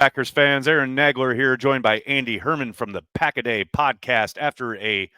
Packers fans, Aaron Nagler here, joined by Andy Herman from the Pack-A-Day podcast after a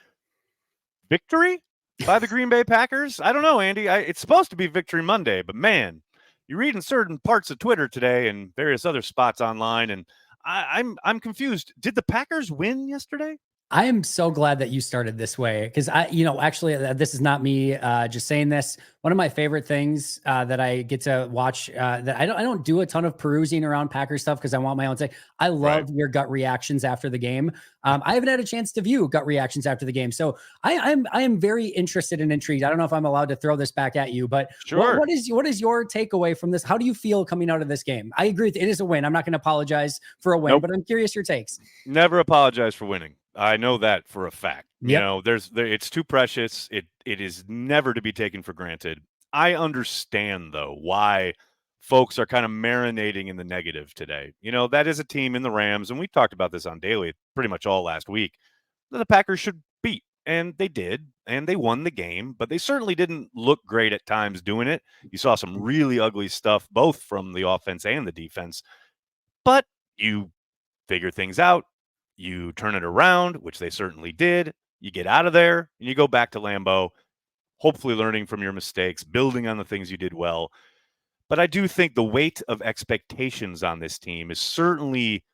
victory by the Green Bay Packers. I don't know, Andy. It's supposed to be Victory Monday, but man, you read in certain parts of Twitter today and various other spots online, and I'm confused. Did the Packers win yesterday? I am so glad that you started this way because actually, this is not me just saying this. One of my favorite things that I get to watch that I don't do a ton of perusing around Packers stuff because I want my own say. I love your gut reactions after the game. I haven't had a chance to view gut reactions after the game, so I am very interested and intrigued. I don't know if I'm allowed to throw this back at you, but sure. What is your takeaway from this? How do you feel coming out of this game? I agree, it is a win. I'm not going to apologize for a win, but I'm curious your takes. Never apologize for winning. I know that for a fact. Yep. It's too precious. It is never to be taken for granted. I understand, though, why folks are kind of marinating in the negative today. That is a team in the Rams, and we talked about this on Daily pretty much all last week, that the Packers should beat. And they did, and they won the game, but they certainly didn't look great at times doing it. You saw some really ugly stuff, both from the offense and the defense. But you figure things out. You turn it around, which they certainly did. You get out of there and you go back to Lambeau, hopefully learning from your mistakes, building on the things you did well. But I do think the weight of expectations on this team is certainly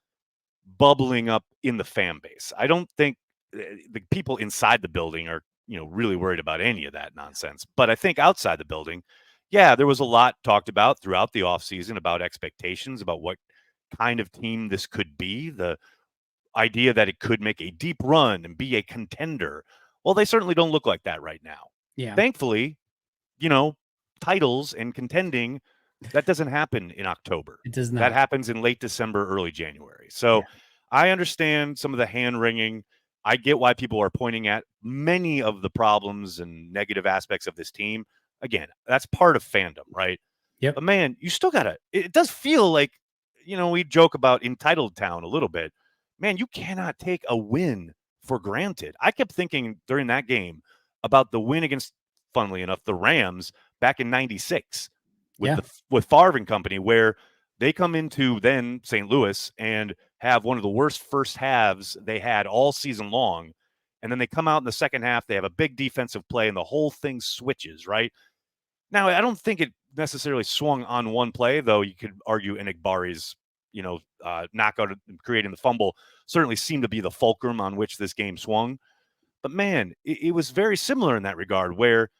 bubbling up in the fan base. I don't think the people inside the building are, really worried about any of that nonsense. But I think outside the building, there was a lot talked about throughout the offseason about expectations, about what kind of team this could be, the idea that it could make a deep run and be a contender. Well, they certainly don't look like that right now. Yeah. Thankfully, titles and contending, that doesn't happen in October. It does not. That happens in late December, early January. So I understand some of the hand wringing. I get why people are pointing at many of the problems and negative aspects of this team. Again, that's part of fandom, right? Yep. But man, you still it does feel like, we joke about entitled town a little bit. Man, you cannot take a win for granted. I kept thinking during that game about the win against, funnily enough, the Rams back in '96 with Favre and company, where they come into then St. Louis and have one of the worst first halves they had all season long. And then they come out in the second half, they have a big defensive play, and the whole thing switches, right? Now, I don't think it necessarily swung on one play, though you could argue Enigbari's knockout and creating the fumble certainly seemed to be the fulcrum on which this game swung. But man, it was very similar in that regard, where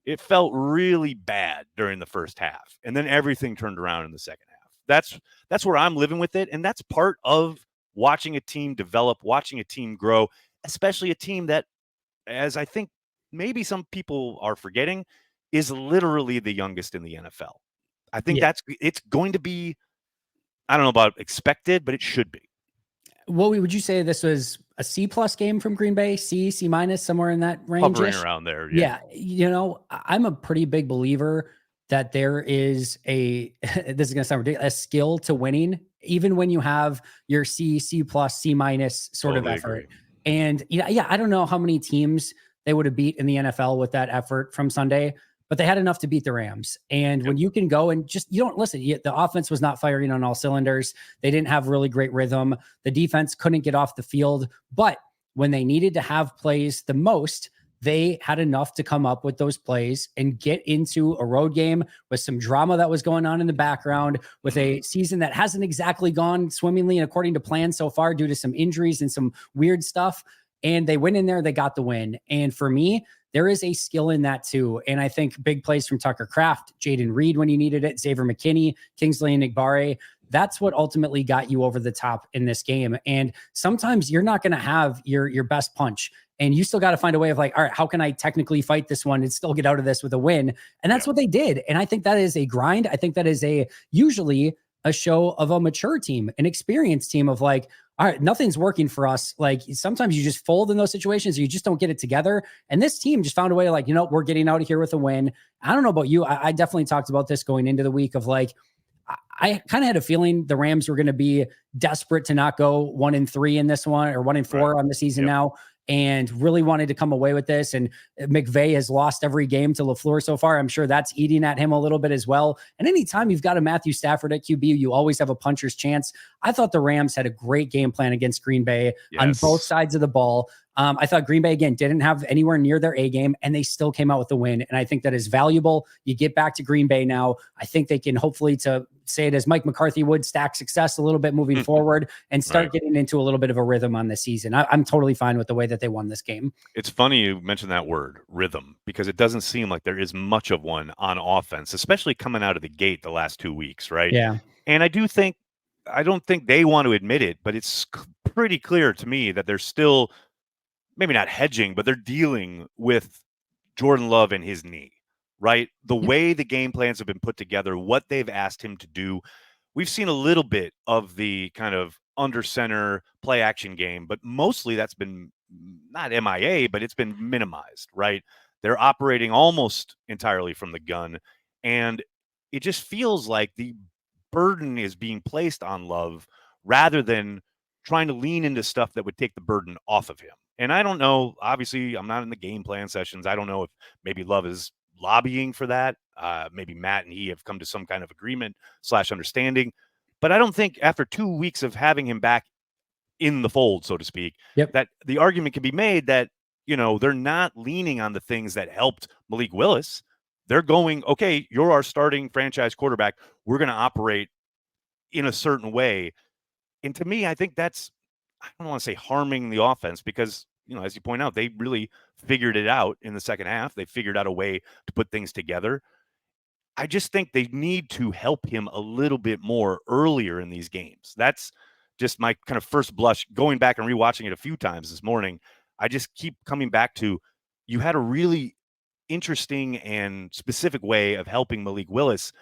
it felt really bad during the first half, and then everything turned around in the second half. That's where I'm living with it, and that's part of watching a team develop, watching a team grow, especially a team that, as I think maybe some people are forgetting, is literally the youngest in the NFL. I think it's going to be, I don't know about expected, but it should be. What would you say this was a C+ game from Green Bay? C minus, somewhere in that range? Hovering around there. Yeah. I'm a pretty big believer that there is this is going to sound ridiculous, a skill to winning, even when you have your C+, C- sort of effort. Agree. And I don't know how many teams they would have beat in the NFL with that effort from Sunday, but they had enough to beat the Rams. And when you can go and the offense was not firing on all cylinders. They didn't have really great rhythm. The defense couldn't get off the field. But when they needed to have plays the most, they had enough to come up with those plays and get into a road game with some drama that was going on in the background, with a season that hasn't exactly gone swimmingly and according to plan so far due to some injuries and some weird stuff. And they went in there, they got the win. And for me, there is a skill in that too. And I think big plays from Tucker Kraft, Jaden Reed when you needed it, Xavier McKinney, Kingsley Enigbare. That's what ultimately got you over the top in this game. And sometimes you're not going to have your best punch, and you still got to find a way of like, all right, how can I technically fight this one and still get out of this with a win? And that's what they did. And I think that is a grind. I think that is usually a show of a mature team, an experienced team of like, all right, nothing's working for us. Like sometimes you just fold in those situations, or you just don't get it together. And this team just found a way to like, we're getting out of here with a win. I don't know about you. I definitely talked about this going into the week of like, I kind of had a feeling the Rams were going to be desperate to not go 1-3 in this one, or 1-4 on the season now. and really wanted to come away with this. And McVay has lost every game to LaFleur so far. I'm sure that's eating at him a little bit as well. And anytime you've got a Matthew Stafford at QB, you always have a puncher's chance. I thought the Rams had a great game plan against Green Bay on both sides of the ball. I thought Green Bay, again, didn't have anywhere near their A game, and they still came out with the win. And I think that is valuable. You get back to Green Bay now. I think they can hopefully, to say it as Mike McCarthy would, stack success a little bit moving forward and start getting into a little bit of a rhythm on the season. I'm totally fine with the way that they won this game. It's funny you mentioned that word, rhythm, because it doesn't seem like there is much of one on offense, especially coming out of the gate the last 2 weeks, right? Yeah. And I don't think they want to admit it, but it's pretty clear to me that they're still maybe not hedging, but they're dealing with Jordan Love and his knee, right? The way the game plans have been put together, what they've asked him to do. We've seen a little bit of the kind of under center play action game, but mostly that's been not MIA, but it's been minimized, right? They're operating almost entirely from the gun. And it just feels like the burden is being placed on Love rather than trying to lean into stuff that would take the burden off of him. And I don't know, obviously I'm not in the game plan sessions. I don't know if maybe Love is lobbying for that. Maybe Matt and he have come to some kind of agreement / understanding, but I don't think after 2 weeks of having him back in the fold, so to speak, that the argument can be made that, they're not leaning on the things that helped Malik Willis. They're going, okay, you're our starting franchise quarterback. We're going to operate in a certain way. And to me, I think that's, I don't want to say harming the offense because, as you point out, they really figured it out in the second half. They figured out a way to put things together. I just think they need to help him a little bit more earlier in these games. That's just my kind of first blush. Going back and rewatching it a few times this morning, I just keep coming back to, you had a really interesting and specific way of helping Malik Willis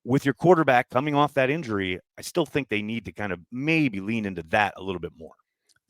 with your quarterback coming off that injury. I still think they need to kind of maybe lean into that a little bit more.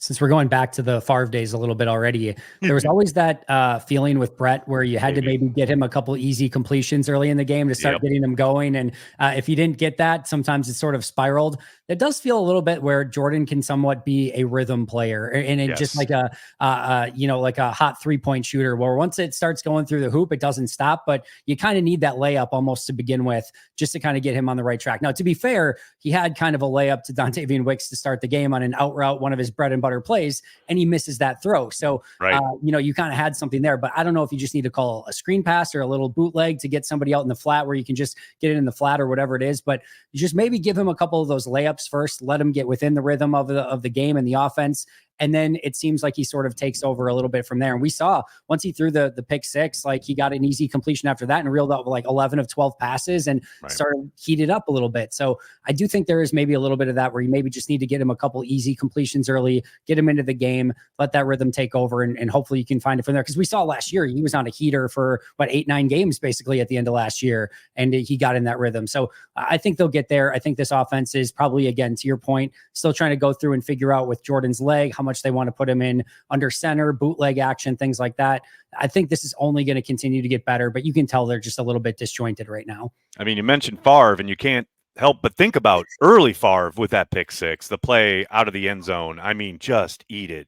Since we're going back to the Favre days a little bit already, there was always that feeling with Brett where you had to maybe get him a couple easy completions early in the game to start getting him going. And if you didn't get that, sometimes it sort of spiraled. It does feel a little bit where Jordan can somewhat be a rhythm player and it just like a hot 3-point shooter where once it starts going through the hoop, it doesn't stop, but you kind of need that layup almost to begin with just to kind of get him on the right track. Now, to be fair, he had kind of a layup to Dontavian Wicks to start the game on an out route, one of his bread and butter plays, and he misses that throw. So, you kind of had something there, but I don't know if you just need to call a screen pass or a little bootleg to get somebody out in the flat where you can just get it in the flat or whatever it is. But you just maybe give him a couple of those layups first, let him get within the rhythm of the game and the offense. And then it seems like he sort of takes over a little bit from there. And we saw once he threw the pick six, like he got an easy completion after that and reeled out like 11 of 12 passes and started heated up a little bit. So I do think there is maybe a little bit of that where you maybe just need to get him a couple easy completions early, get him into the game, let that rhythm take over. And hopefully you can find it from there. Cause we saw last year, he was on a heater for 8-9 games basically at the end of last year. And he got in that rhythm. So I think they'll get there. I think this offense is probably, again, to your point, still trying to go through and figure out with Jordan's leg, how much they want to put him in under center, bootleg action, things like that. I think this is only going to continue to get better, but you can tell they're just a little bit disjointed right now. I mean, you mentioned Favre, and you can't help but think about early Favre with that pick six, the play out of the end zone. I mean, just eat it.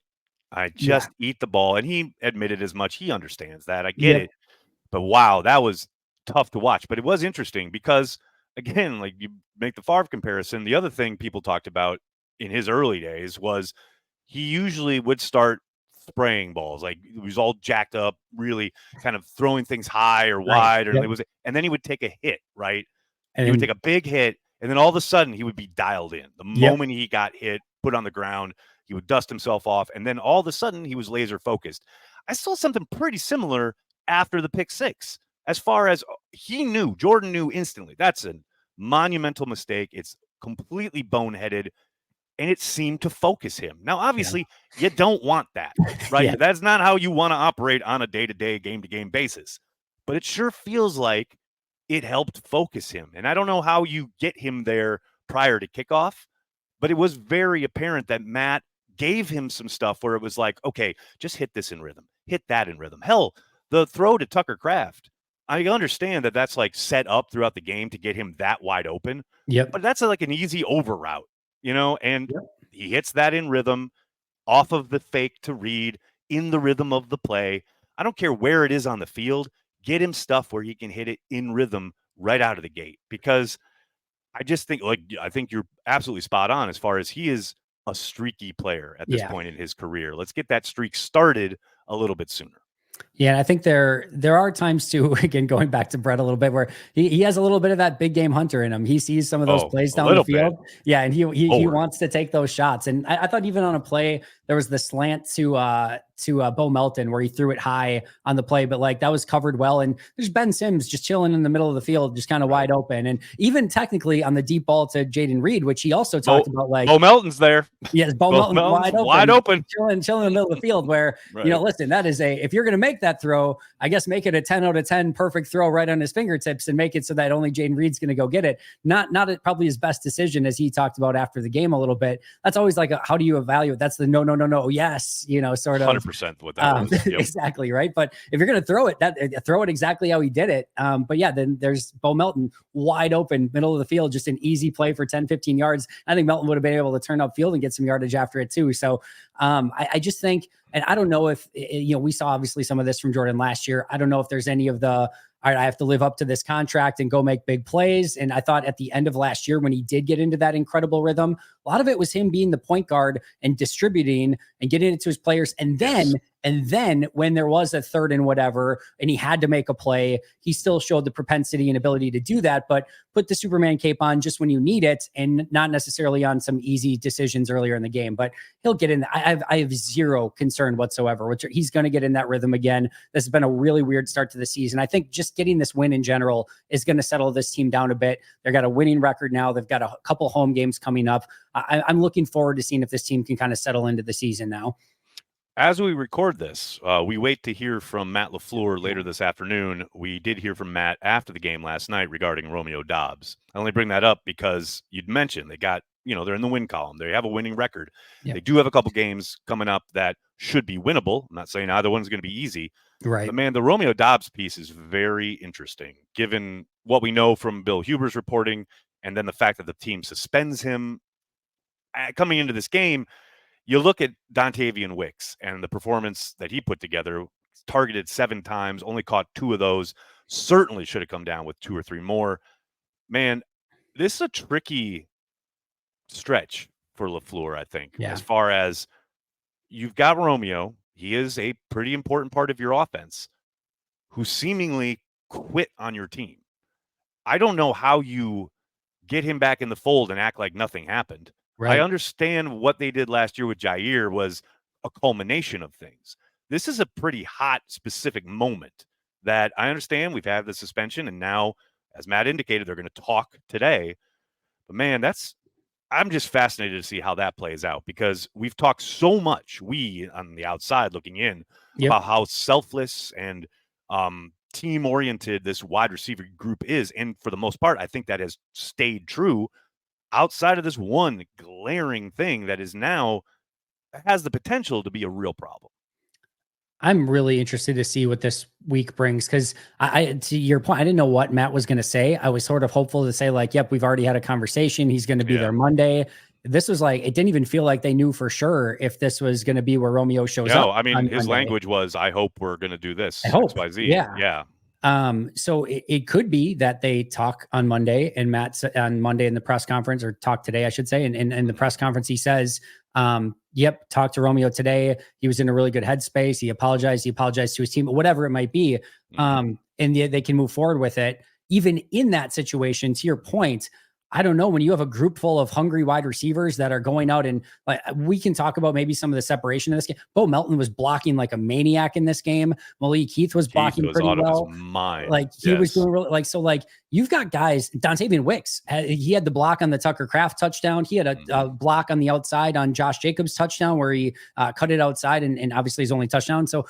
Eat the ball. And he admitted as much. He understands that. I get it. But wow, that was tough to watch. But it was interesting because, again, like you make the Favre comparison. The other thing people talked about in his early days was he usually would start spraying balls. Like he was all jacked up, really kind of throwing things high or wide, or and then he would take a hit, right? And he would take a big hit, and then all of a sudden he would be dialed in. The moment he got hit, put on the ground, he would dust himself off, and then all of a sudden he was laser focused. I saw something pretty similar after the pick six, as far as Jordan knew instantly. That's a monumental mistake. It's completely boneheaded. And it seemed to focus him. Now, obviously, you don't want that, right? That's not how you want to operate on a day-to-day, game-to-game basis. But it sure feels like it helped focus him. And I don't know how you get him there prior to kickoff, but it was very apparent that Matt gave him some stuff where it was like, okay, just hit this in rhythm, hit that in rhythm. Hell, the throw to Tucker Kraft, I understand that that's like set up throughout the game to get him that wide open. But that's like an easy over route. And he hits that in rhythm off of the fake to Reed. in the rhythm of the play. I don't care where it is on the field. Get him stuff where he can hit it in rhythm right out of the gate, because I just think, I think you're absolutely spot on as far as he is a streaky player at this point in his career. Let's get that streak started a little bit sooner. Yeah, I think there are times too, again, going back to Brett a little bit, where he has a little bit of that big game hunter in him. He sees some of those plays down the field. Yeah, and he wants to take those shots. And I thought even on a play, there was the slant to Bo Melton where he threw it high on the play, but like that was covered well. And there's Ben Sims just chilling in the middle of the field, just kind of wide open. And even technically on the deep ball to Jaden Reed, which he also talked about, like Bo Melton's there. Yes, Bo Melton's wide open, chilling in the middle of the field where, listen, that is if you're going to make that throw, I guess make it a 10 out of 10 perfect throw right on his fingertips and make it so that only Jaden Reed's going to go get it. Not probably his best decision, as he talked about after the game a little bit. That's always like, how do you evaluate? That's the no, yes, sort of 100% what that was. Yep. Exactly, right? But if you're going to throw it exactly how he did it. But yeah, then there's Bo Melton wide open, middle of the field, just an easy play for 10, 15 yards. I think Melton would have been able to turn upfield and get some yardage after it too. So I just think, and I don't know if, we saw obviously some of this from Jordan last year. I don't know if there's any of the, all right, I have to live up to this contract and go make big plays. And I thought at the end of last year, when he did get into that incredible rhythm, a lot of it was him being the point guard and distributing and getting it to his players. And then when there was a third and whatever, and he had to make a play, he still showed the propensity and ability to do that, but put the Superman cape on just when you need it and not necessarily on some easy decisions earlier in the game. But he'll get in. I have zero concern whatsoever, which he's going to get in that rhythm again. This has been a really weird start to the season. I think just getting this win in general is going to settle this team down a bit. They've got a winning record now. They've got a couple home games coming up. I'm looking forward to seeing if this team can kind of settle into the season now. As we record this, we wait to hear from Matt LaFleur later this afternoon. We did hear from Matt after the game last night regarding Romeo Doubs. I only bring that up because you'd mentioned they got, they're in the win column. They have a winning record. Yep. They do have a couple games coming up that should be winnable. I'm not saying either one's going to be easy. Right. But, man, the Romeo Doubs piece is very interesting, given what we know from Bill Huber's reporting and then the fact that the team suspends him coming into this game. You look at Dontavian Wicks and the performance that he put together, targeted 7 times, only caught 2 of those, certainly should have come down with 2 or 3 more. Man, this is a tricky stretch for LaFleur, I think, as far as you've got Romeo. He is a pretty important part of your offense who seemingly quit on your team. I don't know how you get him back in the fold and act like nothing happened. Right. I understand what they did last year with Jair was a culmination of things. This is a pretty hot, specific moment that I understand. We've had the suspension, and now, as Matt indicated, they're going to talk today. But, man, I'm just fascinated to see how that plays out, because we've talked so much, we on the outside looking in, about how selfless and team-oriented this wide receiver group is. And for the most part, I think that has stayed true outside of this one glaring thing that is now has the potential to be a real problem. I'm really interested to see what this week brings, because I to your point, I didn't know what Matt was going to say. I was sort of hopeful to say, like, yep, we've already had a conversation. He's going to be there Monday. This was like, it didn't even feel like they knew for sure if this was going to be where Romeo shows up. No, I mean, his language was, I hope we're going to do this. I hope. XYZ. Yeah. So it could be that they talk on Monday, and Matt on Monday in the press conference, or talk today, I should say. And in the press conference, he says, yep, talked to Romeo today. He was in a really good headspace. He apologized to his team, whatever it might be. And they can move forward with it. Even in that situation, to your point, I don't know, when you have a group full of hungry wide receivers that are going out, and like, we can talk about maybe some of the separation in this game. Bo Melton was blocking like a maniac in this game. Malik Heath was blocking pretty well. Like he was doing really, like, so like you've got guys, Dontavian Wicks, he had the block on the Tucker Kraft touchdown. He had a block on the outside on Josh Jacobs' touchdown where he cut it outside and obviously his only touchdown. So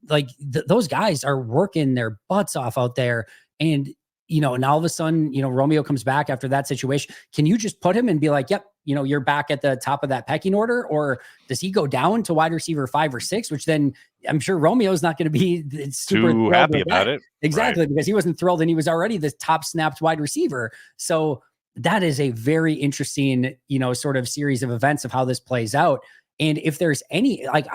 those guys are working their butts off out there. And and all of a sudden, Romeo comes back after that situation. Can you just put him and be like, yep, you're back at the top of that pecking order? Or does he go down to wide receiver 5 or 6, which then I'm sure Romeo's not going to be super too happy about it. Exactly. Right. Because he wasn't thrilled and he was already the top snapped wide receiver. So that is a very interesting, sort of series of events of how this plays out. And if there's any, like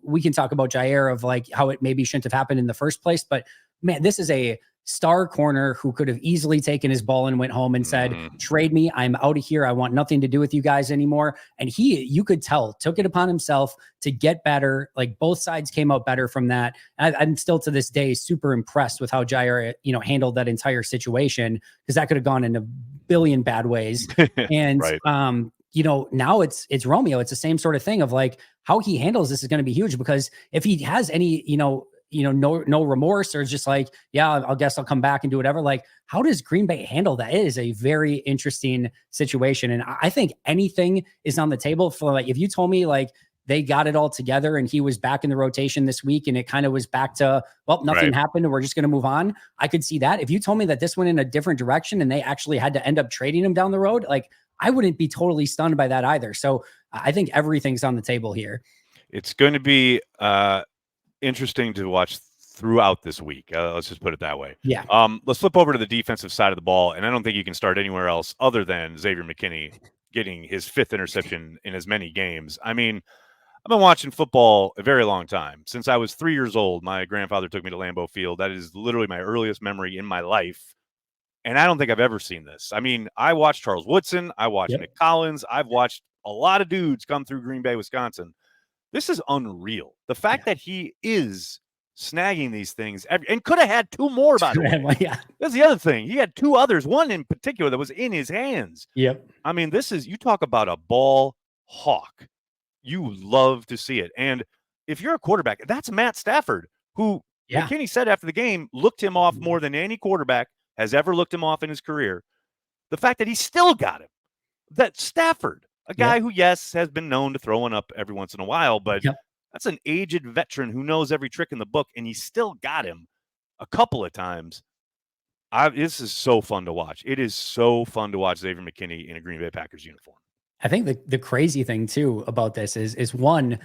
we can talk about Jair of like how it maybe shouldn't have happened in the first place, but man, this is a star corner who could have easily taken his ball and went home and said, trade me. I'm out of here. I want nothing to do with you guys anymore. And you could tell, took it upon himself to get better. Like both sides came out better from that. I'm still to this day super impressed with how Jair, handled that entire situation, because that could have gone in a billion bad ways. And, right. Now it's Romeo. It's the same sort of thing of like how he handles this is going to be huge, because if he has any, no remorse, or just like, yeah, I guess I'll come back and do whatever. Like, how does Green Bay handle that? It is a very interesting situation. And I think anything is on the table for, like, if you told me like they got it all together and he was back in the rotation this week and it kind of was back to, well, nothing happened and we're just going to move on, I could see that. If you told me that this went in a different direction and they actually had to end up trading him down the road, like, I wouldn't be totally stunned by that either. So I think everything's on the table here. It's going to be interesting to watch throughout this week. Let's just put it that way. Yeah. Let's flip over to the defensive side of the ball. And I don't think you can start anywhere else other than Xavier McKinney getting his 5th interception in as many games. I mean, I've been watching football a very long time. Since I was 3 years old, my grandfather took me to Lambeau Field. That is literally my earliest memory in my life. And I don't think I've ever seen this. I mean, I watched Charles Woodson. I watched Nick Collins. I've watched a lot of dudes come through Green Bay, Wisconsin. This is unreal. The fact that he is snagging these things and could have had 2 more, by the way. That's the other thing. He had 2 others, one in particular that was in his hands. Yep. I mean, you talk about a ball hawk. You love to see it. And if you're a quarterback, that's Matt Stafford, who McKinney said after the game looked him off more than any quarterback has ever looked him off in his career. The fact that he still got him, that Stafford, a guy who, yes, has been known to throw one up every once in a while, but that's an aged veteran who knows every trick in the book, and he still got him a couple of times. This is so fun to watch. It is so fun to watch Xavier McKinney in a Green Bay Packers uniform. I think the crazy thing too about this is one,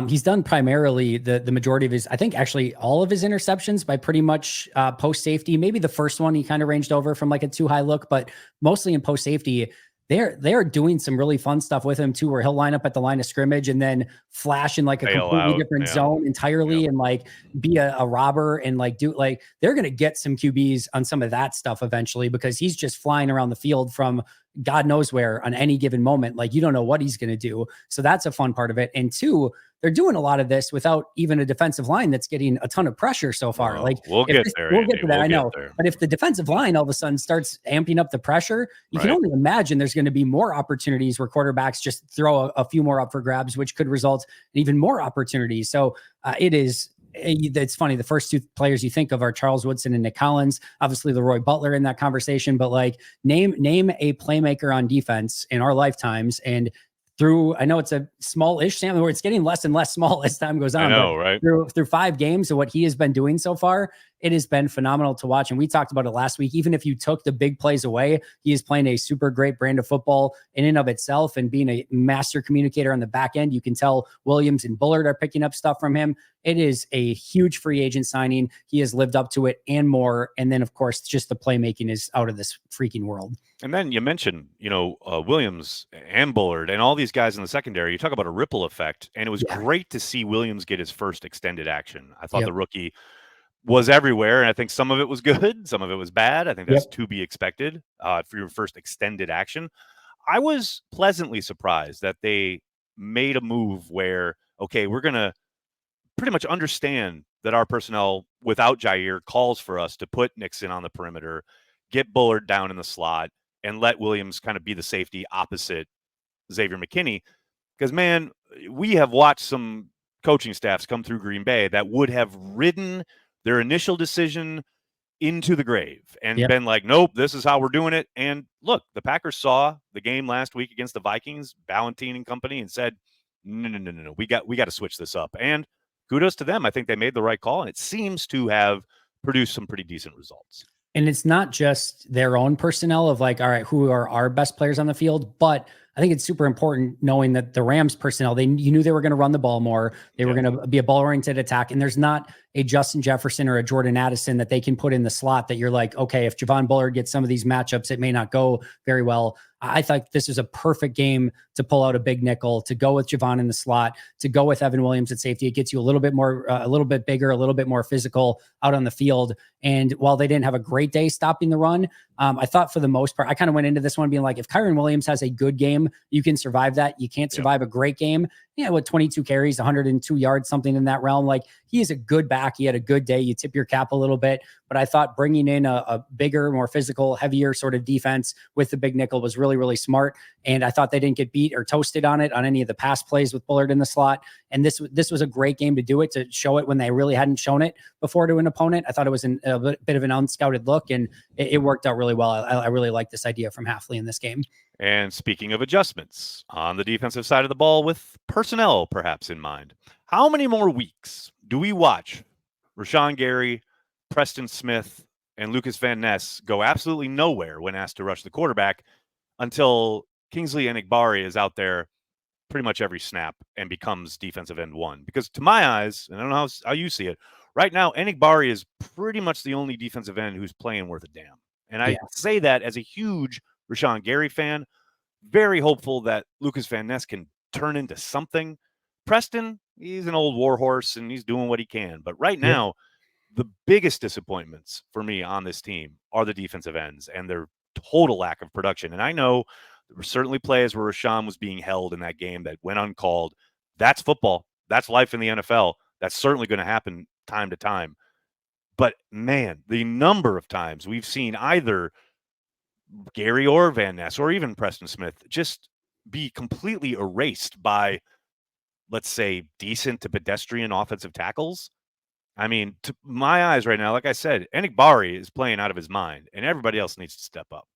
he's done primarily the majority of his, I think actually all of his interceptions by pretty much post safety. Maybe the first one he kind of ranged over from like a too high look, but mostly in post safety. They're doing some really fun stuff with him too, where he'll line up at the line of scrimmage and then flash in like a completely different zone entirely and like be a robber and like they're going to get some QBs on some of that stuff eventually, because he's just flying around the field from God knows where on any given moment. Like, you don't know what he's going to do. So that's a fun part of it. And 2, they're doing a lot of this without even a defensive line that's getting a ton of pressure so far. Well, like we'll get to that. I know. But if the defensive line all of a sudden starts amping up the pressure, you can only imagine there's going to be more opportunities where quarterbacks just throw a few more up for grabs, which could result in even more opportunities. So it's funny. The first 2 players you think of are Charles Woodson and Nick Collins, obviously Leroy Butler in that conversation, but like name a playmaker on defense in our lifetimes. And I know it's a small-ish sample where it's getting less and less small as time goes on. I know, right? Through 5 games of what he has been doing so far, it has been phenomenal to watch. And we talked about it last week. Even if you took the big plays away, he is playing a super great brand of football in and of itself, and being a master communicator on the back end. You can tell Williams and Bullard are picking up stuff from him. It is a huge free agent signing. He has lived up to it and more. And then, of course, just the playmaking is out of this freaking world. And then you mentioned, Williams and Bullard and all these guys in the secondary. You talk about a ripple effect, and it was great to see Williams get his first extended action. I thought the rookie was everywhere, and I think some of it was good, some of it was bad. I think that's to be expected for your first extended action. I was pleasantly surprised that they made a move where, okay, we're going to pretty much understand that our personnel without Jair calls for us to put Nixon on the perimeter, get Bullard down in the slot, and let Williams kind of be the safety opposite Xavier McKinney. Because, man, we have watched some coaching staffs come through Green Bay that would have ridden their initial decision into the grave and been like, nope, this is how we're doing it. And look, the Packers saw the game last week against the Vikings, Ballentine and company, and said, no, we got to switch this up. And kudos to them. I think they made the right call, and it seems to have produced some pretty decent results. And it's not just their own personnel of like, all right, who are our best players on the field, but I think it's super important knowing that the Rams personnel, you knew they were going to run the ball more. They were going to be a ball-oriented attack. And there's not a Justin Jefferson or a Jordan Addison that they can put in the slot that you're like, okay, if Javon Bullard gets some of these matchups, it may not go very well. I thought this was a perfect game to pull out a big nickel, to go with Javon in the slot, to go with Evan Williams at safety. It gets you a little bit more, a little bit bigger, a little bit more physical out on the field. And while they didn't have a great day stopping the run, I thought for the most part, I kind of went into this one being like, if Kyren Williams has a good game, you can survive that. You can't survive a great game. Yeah, with 22 carries, 102 yards, something in that realm. Like, he is a good back. He had a good day. You tip your cap a little bit. But I thought bringing in a bigger, more physical, heavier sort of defense with the big nickel was really, really smart. And I thought they didn't get beat or toasted on it on any of the pass plays with Bullard in the slot. And this was a great game to do it, to show it when they really hadn't shown it before to an opponent. I thought it was a bit of an unscouted look, and it worked out really well. I really like this idea from Hafley in this game. And speaking of adjustments on the defensive side of the ball, with personnel perhaps in mind, how many more weeks do we watch Rashawn Gary, Preston Smith, and Lucas Van Ness go absolutely nowhere when asked to rush the quarterback until Kingsley Enagbare is out there pretty much every snap and becomes defensive end one? Because to my eyes, and I don't know how you see it, right now, Enagbare is pretty much the only defensive end who's playing worth a damn. And I say that as a huge Rashawn Gary fan, very hopeful that Lucas Van Ness can turn into something. Preston, he's an old warhorse and he's doing what he can. But right now, the biggest disappointments for me on this team are the defensive ends and their total lack of production. And I know there were certainly plays where Rashawn was being held in that game that went uncalled. That's football. That's life in the NFL. That's certainly going to happen time to time. But man, the number of times we've seen either Gary or Van Ness or even Preston Smith just be completely erased by, let's say, decent to pedestrian offensive tackles. I mean, to my eyes right now, like I said, Enagbare is playing out of his mind, and everybody else needs to step up.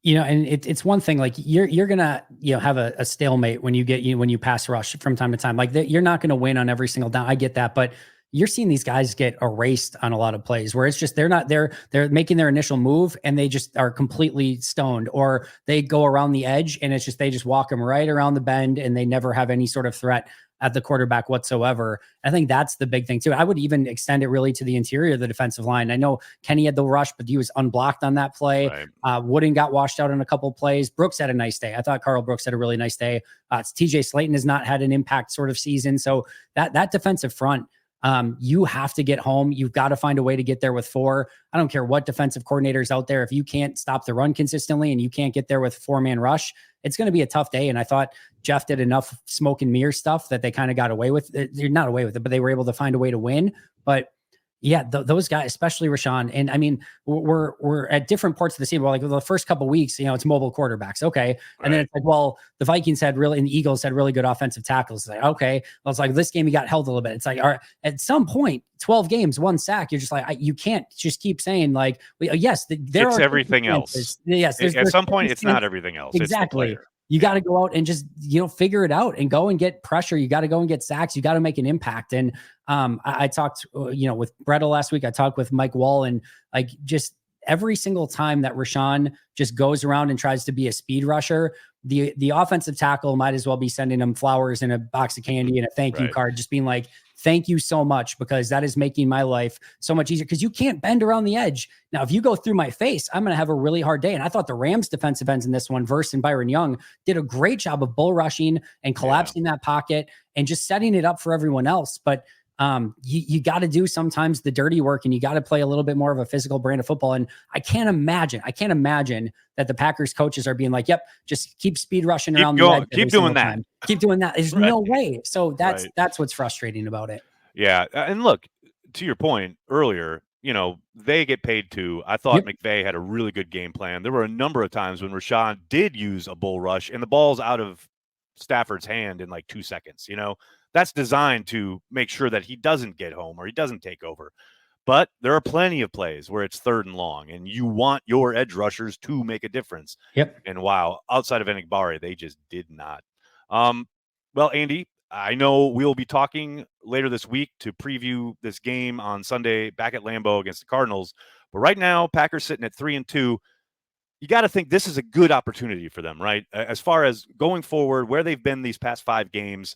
And it's one thing, like you're gonna have a stalemate when you pass rush from time to time. Like you're not gonna win on every single down. I get that, but you're seeing these guys get erased on a lot of plays where it's just they're making their initial move and they just are completely stoned, or they go around the edge and it's just they just walk them right around the bend and they never have any sort of threat at the quarterback whatsoever. I think that's the big thing too. I would even extend it really to the interior of the defensive line. I know Kenny had the rush, but he was unblocked on that play. Right. Wooden got washed out on a couple of plays. Brooks had a nice day. I thought Carl Brooks had a really nice day. TJ Slayton has not had an impact sort of season. So that defensive front, you have to get home. You've got to find a way to get there with 4. I don't care what defensive coordinator's out there. If you can't stop the run consistently and you can't get there with 4-man rush, it's going to be a tough day. And I thought Jeff did enough smoke and mirror stuff that they kind of got away with it. They're not away with it, but they were able to find a way to win. But yeah, those guys, especially Rashawn. And I mean, we're at different parts of the season. Well, like the first couple of weeks, it's mobile quarterbacks. Okay. Right. And then it's like, well, the Vikings and the Eagles had really good offensive tackles. It's like, okay. Well, it's like this game, he got held a little bit. It's like, all right, at some point, 12 games, 1 sack. You're just like, you can't just keep saying like, yes, it's everything else. Yes. At some point, it's not everything else. Exactly. You got to go out and just, figure it out and go and get pressure. You got to go and get sacks. You got to make an impact. And I talked, with Bretta last week. I talked with Mike Wall, and like just every single time that Rashawn just goes around and tries to be a speed rusher, the offensive tackle might as well be sending him flowers and a box of candy and a thank you card, just being like, thank you so much, because that is making my life so much easier, because you can't bend around the edge. Now, if you go through my face, I'm going to have a really hard day. And I thought the Rams defensive ends in this one, Verse and Byron Young, did a great job of bull rushing and collapsing that pocket and just setting it up for everyone else. But you got to do sometimes the dirty work, and you got to play a little bit more of a physical brand of football. And I can't imagine that the Packers coaches are being like, yep, just keep speed rushing around the edge. Keep doing that. Keep doing that. There's no way. So that's what's frustrating about it. Yeah. And look, to your point earlier, they get paid too. I thought McVay had a really good game plan. There were a number of times when Rashawn did use a bull rush and the ball's out of Stafford's hand in like 2 seconds. That's designed to make sure that he doesn't get home or he doesn't take over. But there are plenty of plays where it's 3rd and long, and you want your edge rushers to make a difference. Yep. And wow, outside of Enagbare, they just did not. Well, Andy, I know we'll be talking later this week to preview this game on Sunday back at Lambeau against the Cardinals. But right now, Packers sitting at 3-2. you got to think this is a good opportunity for them, right? As far as going forward, where they've been these past 5 games,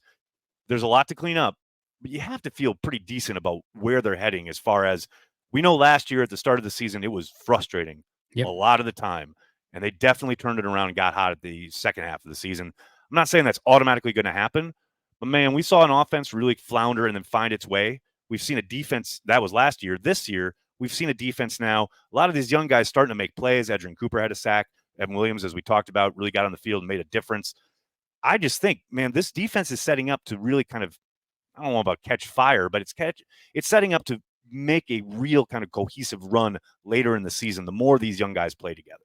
there's a lot to clean up, but you have to feel pretty decent about where they're heading. As far as we know, last year at the start of the season, it was frustrating a lot of the time, and they definitely turned it around and got hot at the second half of the season. I'm not saying that's automatically going to happen, but man, we saw an offense really flounder and then find its way. We've seen a defense that was last year. This year, we've seen a defense now. A lot of these young guys starting to make plays. Adrian Cooper had a sack. Evan Williams, as we talked about, really got on the field and made a difference. I just think, man, this defense is setting up to really kind of, I don't know about catch fire, but it's setting up to make a real kind of cohesive run later in the season, the more these young guys play together.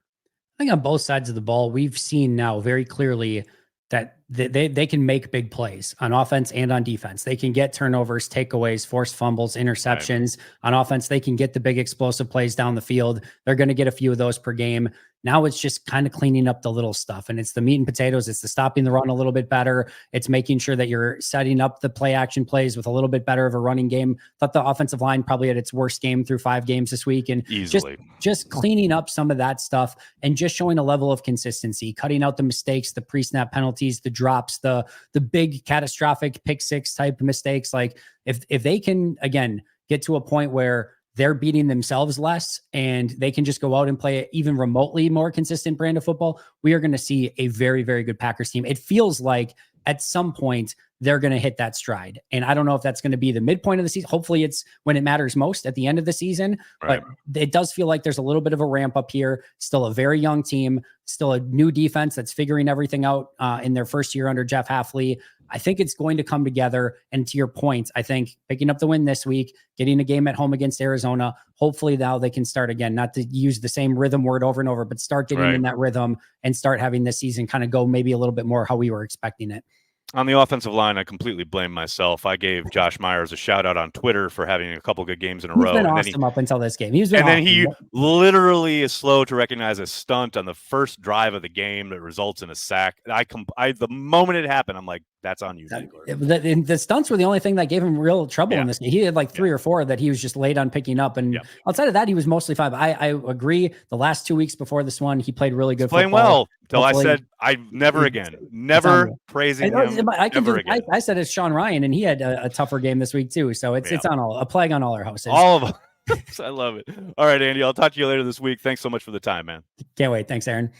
I think on both sides of the ball, we've seen now very clearly that they can make big plays on offense and on defense. They can get turnovers, takeaways, forced fumbles, interceptions. Right. On offense, they can get the big explosive plays down the field. They're going to get a few of those per game. Now it's just kind of cleaning up the little stuff, and it's the meat and potatoes. It's the stopping the run a little bit better. It's making sure that you're setting up the play action plays with a little bit better of a running game. Thought the offensive line probably had its worst game through 5 games this week, and easily just cleaning up some of that stuff and just showing a level of consistency, cutting out the mistakes, the pre-snap penalties, the drops, the big catastrophic pick 6 type mistakes. Like if they can again get to a point where they're beating themselves less and they can just go out and play even remotely more consistent brand of football, we are going to see a very, very good Packers team. It feels like at some point they're going to hit that stride. And I don't know if that's going to be the midpoint of the season. Hopefully it's when it matters most at the end of the season, right. But it does feel like there's a little bit of a ramp up here. Still a very young team, still a new defense that's figuring everything out in their first year under Jeff Hafley. I think it's going to come together. And to your point, I think picking up the win this week, getting a game at home against Arizona, hopefully now they can start again, not to use the same rhythm word over and over, but start getting in that rhythm and start having this season kind of go maybe a little bit more how we were expecting it. On the offensive line, I completely blame myself. I gave Josh Myers a shout out on Twitter for having a couple good games in a row. He's been awesome up until this game. Then he literally is slow to recognize a stunt on the first drive of the game that results in a sack. The moment it happened, I'm like, that's on you. The stunts were the only thing that gave him real trouble in this game. He had like 3 or 4 that he was just late on picking up. And outside of that, he was mostly fine. I agree. The last 2 weeks before this one, he played really good football. Playing well. Till I said, never praising him. I said it's Sean Ryan, and he had a tougher game this week too. So it's on a plague on all our houses. All of them. I love it. All right, Andy, I'll talk to you later this week. Thanks so much for the time, man. Can't wait. Thanks, Aaron.